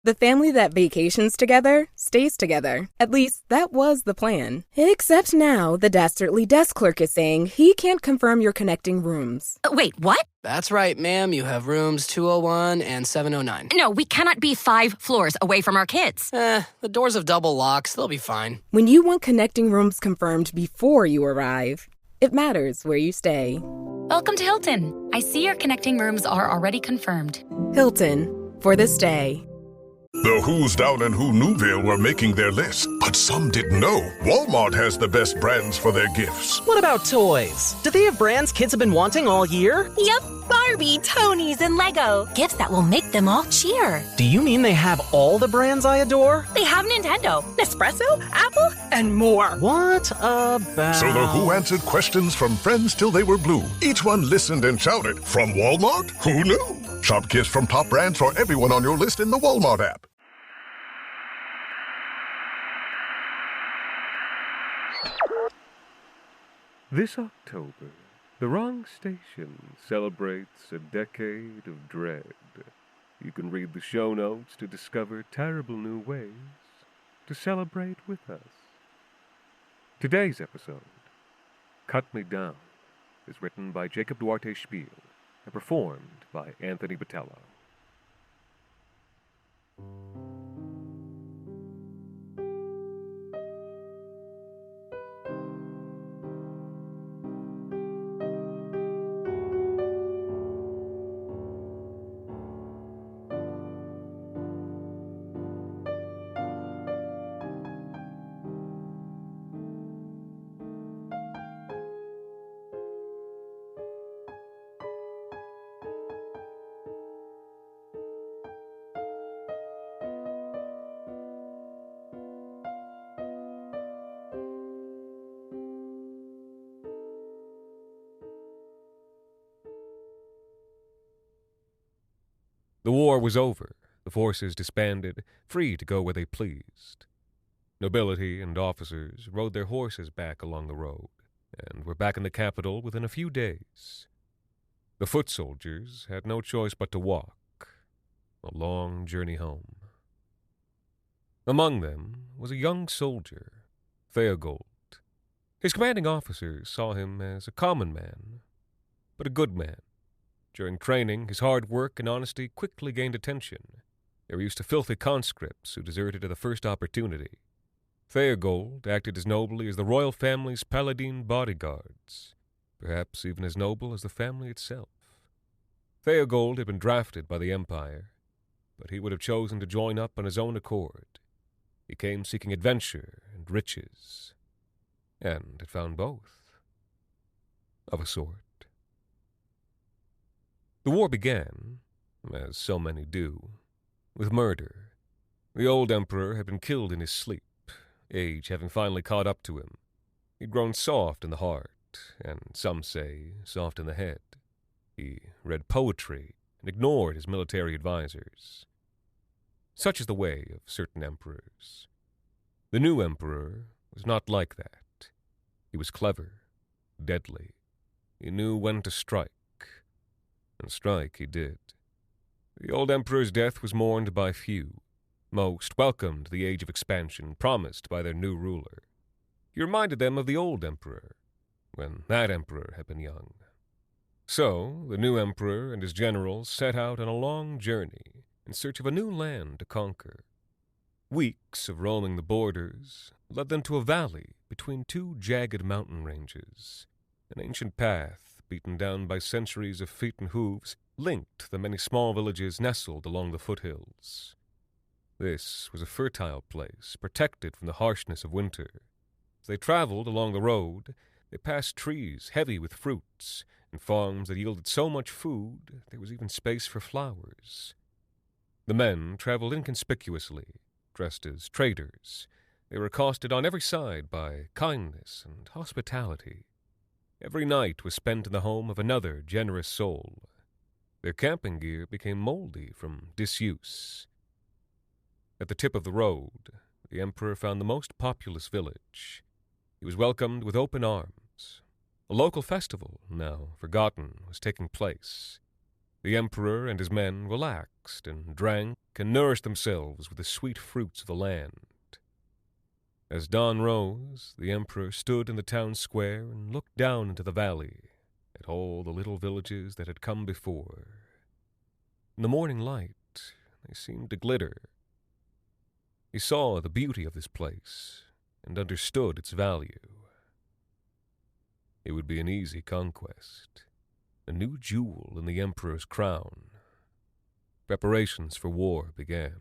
The family that vacations together stays together. At least, that was the plan. Except now, the dastardly desk clerk is saying he can't confirm your connecting rooms. Wait, what? That's right, ma'am. You have rooms 201 and 709. No, we cannot be 5 floors away from our kids. The doors have double locks. They'll be fine. When you want connecting rooms confirmed before you arrive, it matters where you stay. Welcome to Hilton. I see your connecting rooms are already confirmed. Hilton, for this stay. The Who's Down in Who Newville were making their list, but some didn't know Walmart has the best brands for their gifts. What about toys? Do they have brands kids have been wanting all year? Yep, Barbie, Tony's, and Lego. Gifts that will make them all cheer. Do you mean they have all the brands I adore? They have Nintendo, Nespresso, Apple, and more. What about... So the Who answered questions from friends till they were blue. Each one listened and shouted, from Walmart? Who knew? Shop gifts from top brands for everyone on your list in the Walmart app. This October, the Wrong Station celebrates a decade of dread. You can read the show notes to discover terrible new ways to celebrate with us. Today's episode, Cut Me Down, is written by Jacob Duarte Spiel and performed by Anthony Botelho. The war was over, the forces disbanded, free to go where they pleased. Nobility and officers rode their horses back along the road, and were back in the capital within a few days. The foot soldiers had no choice but to walk, a long journey home. Among them was a young soldier, Theogold. His commanding officers saw him as a common man, but a good man. During training, his hard work and honesty quickly gained attention. They were used to filthy conscripts who deserted at the first opportunity. Theogold acted as nobly as the royal family's paladin bodyguards, perhaps even as noble as the family itself. Theogold had been drafted by the Empire, but he would have chosen to join up on his own accord. He came seeking adventure and riches, and had found both, of a sort. The war began, as so many do, with murder. The old emperor had been killed in his sleep, age having finally caught up to him. He'd grown soft in the heart, and some say soft in the head. He read poetry and ignored his military advisers. Such is the way of certain emperors. The new emperor was not like that. He was clever, deadly. He knew when to strike. And strike he did. The old emperor's death was mourned by few. Most welcomed the age of expansion promised by their new ruler. He reminded them of the old emperor, when that emperor had been young. So, the new emperor and his generals set out on a long journey in search of a new land to conquer. Weeks of roaming the borders led them to a valley between two jagged mountain ranges. An ancient path, beaten down by centuries of feet and hooves, linked the many small villages nestled along the foothills. This was a fertile place, protected from the harshness of winter. As they traveled along the road, they passed trees heavy with fruits, and farms that yielded so much food there was even space for flowers. The men traveled inconspicuously, dressed as traders. They were accosted on every side by kindness and hospitality. Every night was spent in the home of another generous soul. Their camping gear became moldy from disuse. At the tip of the road, the emperor found the most populous village. He was welcomed with open arms. A local festival, now forgotten, was taking place. The emperor and his men relaxed and drank and nourish themselves with the sweet fruits of the land. As dawn rose, the emperor stood in the town square and looked down into the valley at all the little villages that had come before. In the morning light, they seemed to glitter. He saw the beauty of this place and understood its value. It would be an easy conquest, a new jewel in the emperor's crown. Preparations for war began.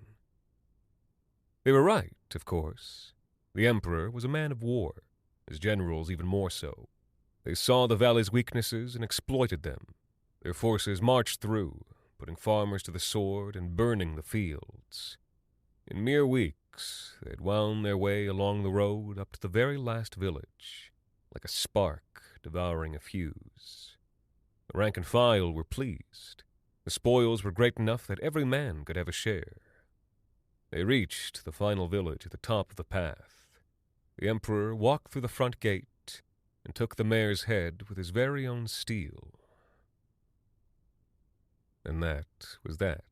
They were right, of course. The emperor was a man of war, his generals even more so. They saw the valley's weaknesses and exploited them. Their forces marched through, putting farmers to the sword and burning the fields. In mere weeks, they had wound their way along the road up to the very last village, like a spark devouring a fuse. The rank and file were pleased. The spoils were great enough that every man could have a share. They reached the final village at the top of the path. The emperor walked through the front gate and took the mare's head with his very own steel. And that was that.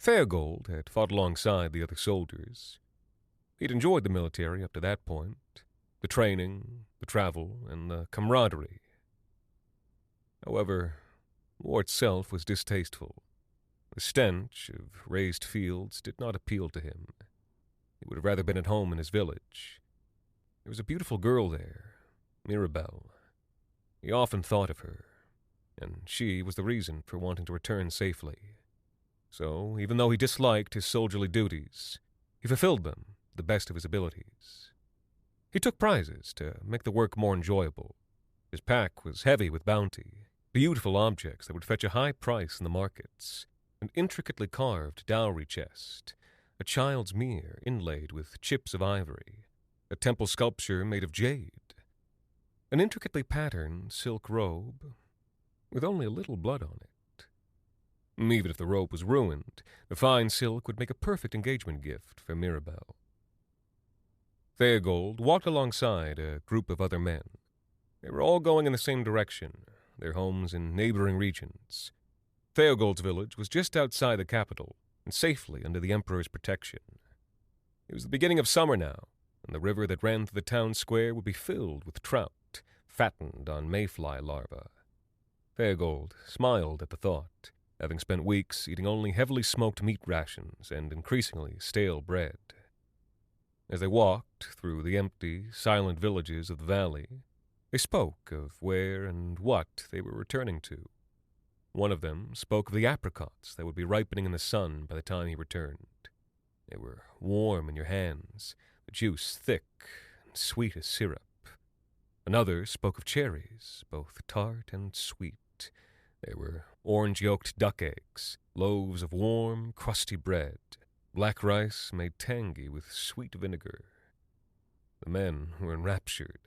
Theogold had fought alongside the other soldiers. He'd enjoyed the military up to that point, the training, the travel, and the camaraderie. However, war itself was distasteful. The stench of raised fields did not appeal to him. He would have rather been at home in his village. There was a beautiful girl there, Mirabelle. He often thought of her, and she was the reason for wanting to return safely. So, even though he disliked his soldierly duties, he fulfilled them to the best of his abilities. He took prizes to make the work more enjoyable. His pack was heavy with bounty, beautiful objects that would fetch a high price in the markets, an intricately carved dowry chest, a child's mirror inlaid with chips of ivory, a temple sculpture made of jade, an intricately patterned silk robe with only a little blood on it. Even if the robe was ruined, the fine silk would make a perfect engagement gift for Mirabelle. Theogold walked alongside a group of other men. They were all going in the same direction, their homes in neighboring regions. Theogold's village was just outside the capital and safely under the emperor's protection. It was the beginning of summer now, and the river that ran through the town square would be filled with trout, fattened on mayfly larvae. Theogold smiled at the thought, having spent weeks eating only heavily smoked meat rations and increasingly stale bread. As they walked through the empty, silent villages of the valley, they spoke of where and what they were returning to. One of them spoke of the apricots that would be ripening in the sun by the time he returned. They were warm in your hands, the juice thick and sweet as syrup. Another spoke of cherries, both tart and sweet. They were orange-yolked duck eggs, loaves of warm, crusty bread, black rice made tangy with sweet vinegar. The men were enraptured.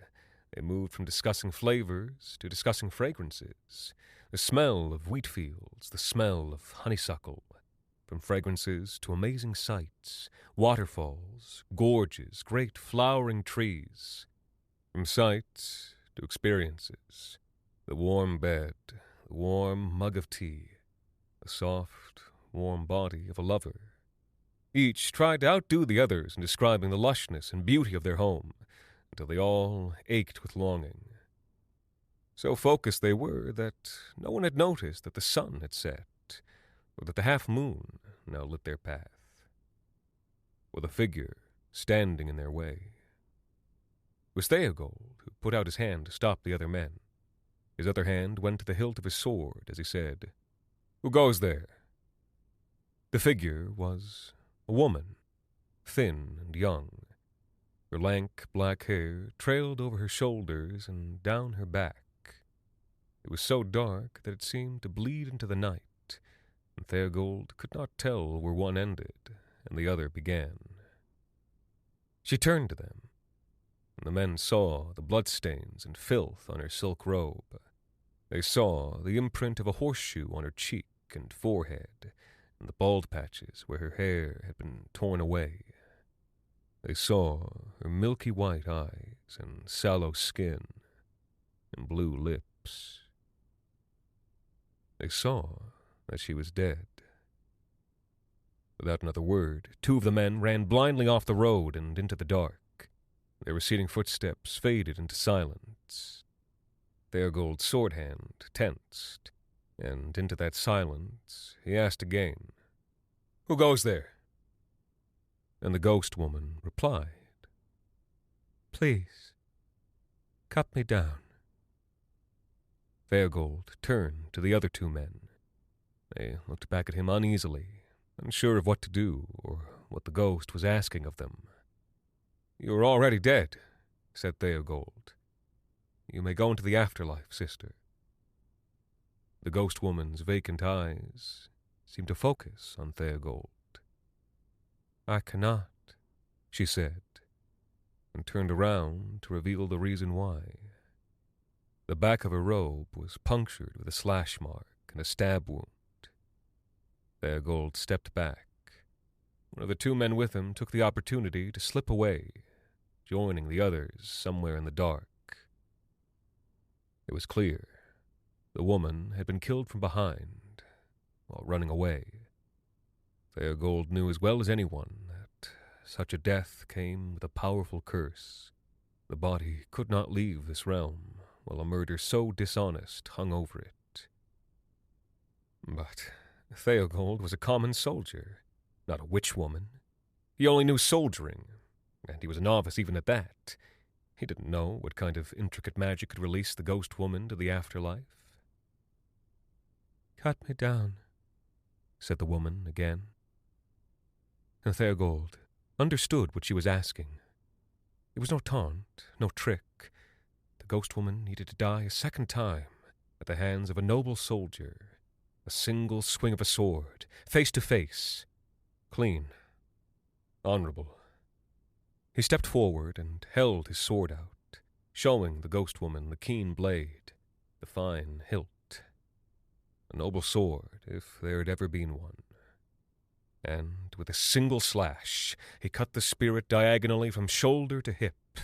They moved from discussing flavors to discussing fragrances. The smell of wheat fields, the smell of honeysuckle. From fragrances to amazing sights, waterfalls, gorges, great flowering trees. From sights to experiences, the warm bed, the warm mug of tea, the soft, warm body of a lover. Each tried to outdo the others in describing the lushness and beauty of their home, until they all ached with longing. So focused they were that no one had noticed that the sun had set, or that the half-moon now lit their path, with a figure standing in their way. It was Theogold who put out his hand to stop the other men. His other hand went to the hilt of his sword as he said, "Who goes there?" The figure was a woman, thin and young. Her lank black hair trailed over her shoulders and down her back. It was so dark that it seemed to bleed into the night, and Theogold could not tell where one ended and the other began. She turned to them, and the men saw the bloodstains and filth on her silk robe. They saw the imprint of a horseshoe on her cheek and forehead, and the bald patches where her hair had been torn away. They saw her milky white eyes and sallow skin and blue lips. They saw that she was dead. Without another word, two of the men ran blindly off the road and into the dark. Their receding footsteps faded into silence. Therigold's sword hand tensed, and into that silence he asked again, "Who goes there?" And the ghost woman replied, "Please, cut me down." Therigold turned to the other two men. They looked back at him uneasily, unsure of what to do or what the ghost was asking of them. "You are already dead," said Therigold. "You may go into the afterlife, sister." The ghost woman's vacant eyes seemed to focus on Therigold. "I cannot," she said, and turned around to reveal the reason why. The back of her robe was punctured with a slash mark and a stab wound. Therigold stepped back. One of the two men with him took the opportunity to slip away, joining the others somewhere in the dark. It was clear. The woman had been killed from behind while running away. Therigold knew as well as anyone that such a death came with a powerful curse. The body could not leave this realm while a murder so dishonest hung over it. But Therigold was a common soldier, not a witch woman. He only knew soldiering, and he was a novice even at that. He didn't know what kind of intricate magic could release the ghost woman to the afterlife. "Cut me down," said the woman again. And Therigold understood what she was asking. It was no taunt, no trick. The ghost woman needed to die a second time at the hands of a noble soldier. A single swing of a sword, face to face, clean, honorable. He stepped forward and held his sword out, showing the ghost woman the keen blade, the fine hilt. A noble sword, if there had ever been one. And with a single slash, he cut the spirit diagonally from shoulder to hip.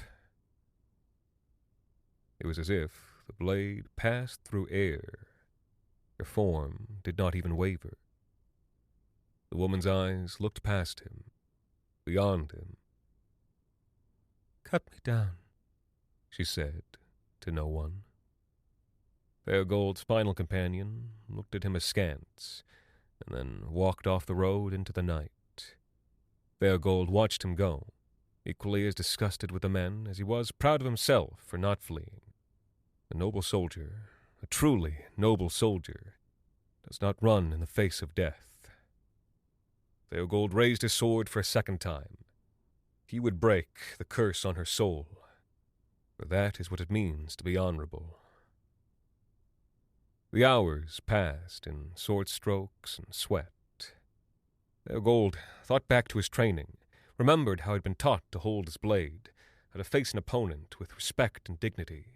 It was as if the blade passed through air. Her form did not even waver. The woman's eyes looked past him, beyond him. "Cut me down," she said to no one. Therigold's final companion looked at him askance, and then walked off the road into the night. Therigold watched him go, equally as disgusted with the men as he was proud of himself for not fleeing. A noble soldier, a truly noble soldier, does not run in the face of death. Therigold raised his sword for a second time. He would break the curse on her soul, for that is what it means to be honorable. The hours passed in sword strokes and sweat. Therigold thought back to his training, remembered how he had been taught to hold his blade, how to face an opponent with respect and dignity.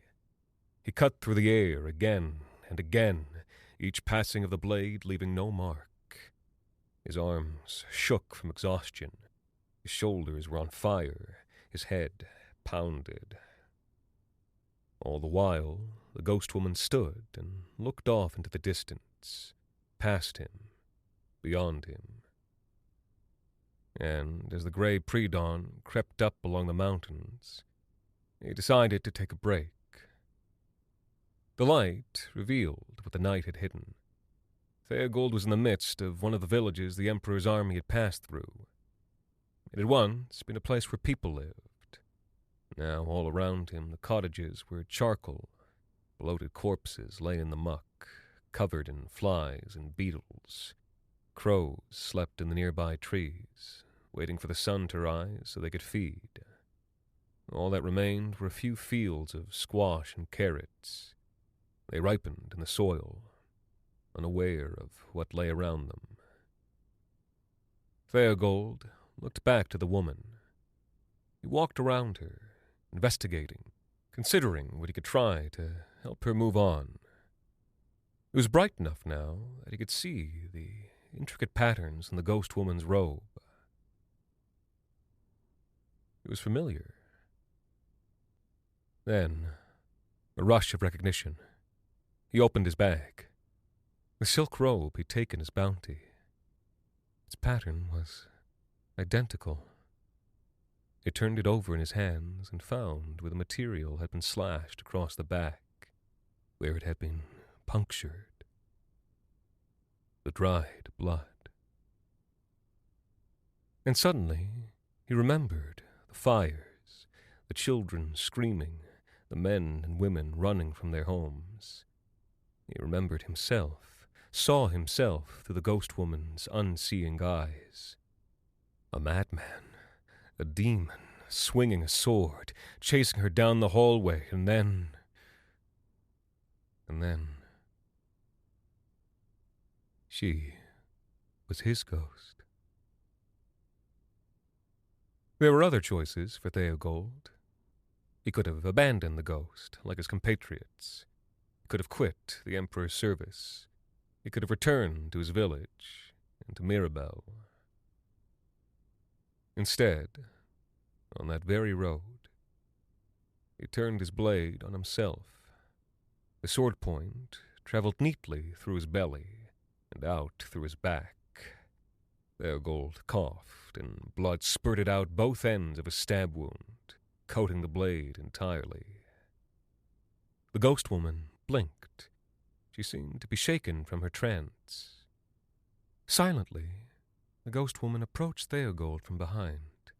He cut through the air again and again, each passing of the blade leaving no mark. His arms shook from exhaustion. His shoulders were on fire. His head pounded. All the while, the ghost woman stood and looked off into the distance, past him, beyond him. And as the gray pre-dawn crept up along the mountains, he decided to take a break. The light revealed what the night had hidden. Therigold was in the midst of one of the villages the Emperor's army had passed through. It had once been a place where people lived. Now all around him the cottages were charcoal. Bloated corpses lay in the muck, covered in flies and beetles. Crows slept in the nearby trees, waiting for the sun to rise so they could feed. All that remained were a few fields of squash and carrots. They ripened in the soil, unaware of what lay around them. Therigold looked back to the woman. He walked around her, investigating, considering what he could try to help her move on. It was bright enough now that he could see the intricate patterns in the ghost woman's robe. It was familiar. Then, a rush of recognition. He opened his bag. The silk robe he'd taken as bounty. Its pattern was identical. He turned it over in his hands and found where the material had been slashed across the back, where it had been punctured. The dried blood. And suddenly he remembered the fires, the children screaming, the men and women running from their homes. He remembered himself, saw himself through the ghost woman's unseeing eyes. A madman, a demon, swinging a sword, chasing her down the hallway, and then... she was his ghost. There were other choices for Theogold. He could have abandoned the ghost, like his compatriots. He could have quit the Emperor's service. He could have returned to his village and to Mirabelle. Instead, on that very road, he turned his blade on himself. The sword point traveled neatly through his belly and out through his back. Theogold coughed, and blood spurted out both ends of a stab wound, coating the blade entirely. The ghost woman blinked. She seemed to be shaken from her trance. Silently, the ghost woman approached Theogold from behind.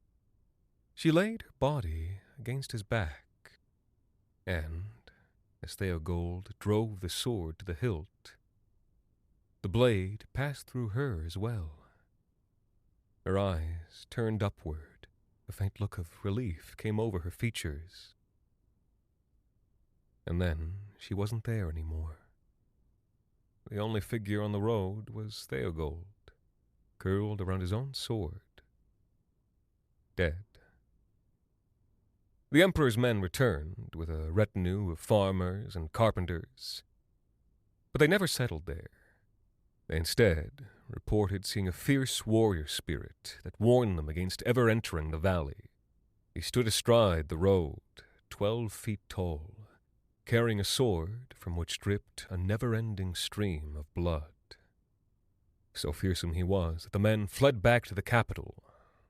She laid her body against his back, and, as Theogold drove the sword to the hilt, the blade passed through her as well. Her eyes turned upward. A faint look of relief came over her features. And then she wasn't there anymore. The only figure on the road was Theogold, curled around his own sword, dead. The Emperor's men returned with a retinue of farmers and carpenters, but they never settled there. They instead reported seeing a fierce warrior spirit that warned them against ever entering the valley. He stood astride the road, 12 feet tall, carrying a sword from which dripped a never-ending stream of blood. So fearsome he was that the men fled back to the capital,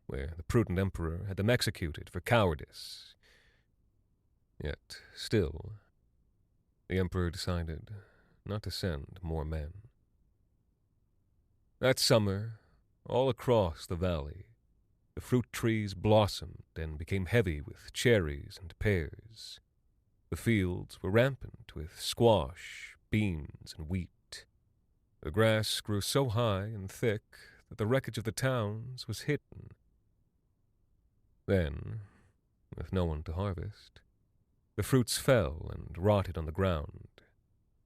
where the prudent emperor had them executed for cowardice. Yet, still, the emperor decided not to send more men. That summer, all across the valley, the fruit trees blossomed and became heavy with cherries and pears. The fields were rampant with squash, beans, and wheat. The grass grew so high and thick that the wreckage of the towns was hidden. Then, with no one to harvest, the fruits fell and rotted on the ground.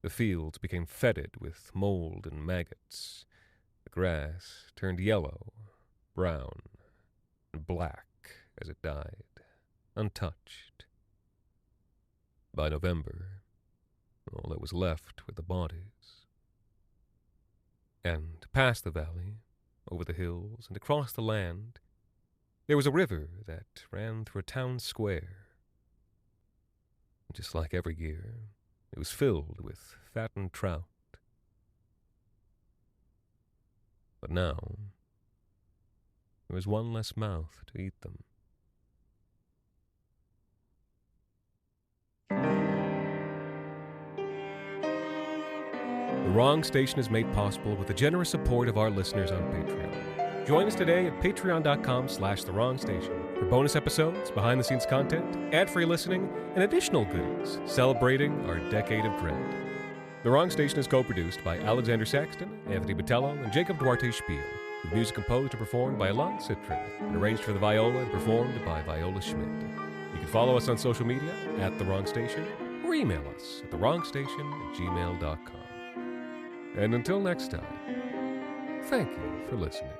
The fields became fetid with mold and maggots. The grass turned yellow, brown, and black as it died, untouched. By November, all that was left were the bodies. And past the valley, over the hills, and across the land, there was a river that ran through a town square. Just like every year, it was filled with fattened trout. But now, there was one less mouth to eat them. The Wrong Station is made possible with the generous support of our listeners on Patreon. Join us today at patreon.com/thewrongstation for bonus episodes, behind-the-scenes content, ad-free listening, and additional goodies celebrating our decade of dread. The Wrong Station is co-produced by Alexander Saxton, Anthony Botelho, and Jacob Duarte Spiel, with music composed and performed by Alon Citrin, and arranged for the viola and performed by Viola Schmidt. You can follow us on social media at The Wrong Station, or email us at thewrongstation@gmail.com. And until next time, thank you for listening.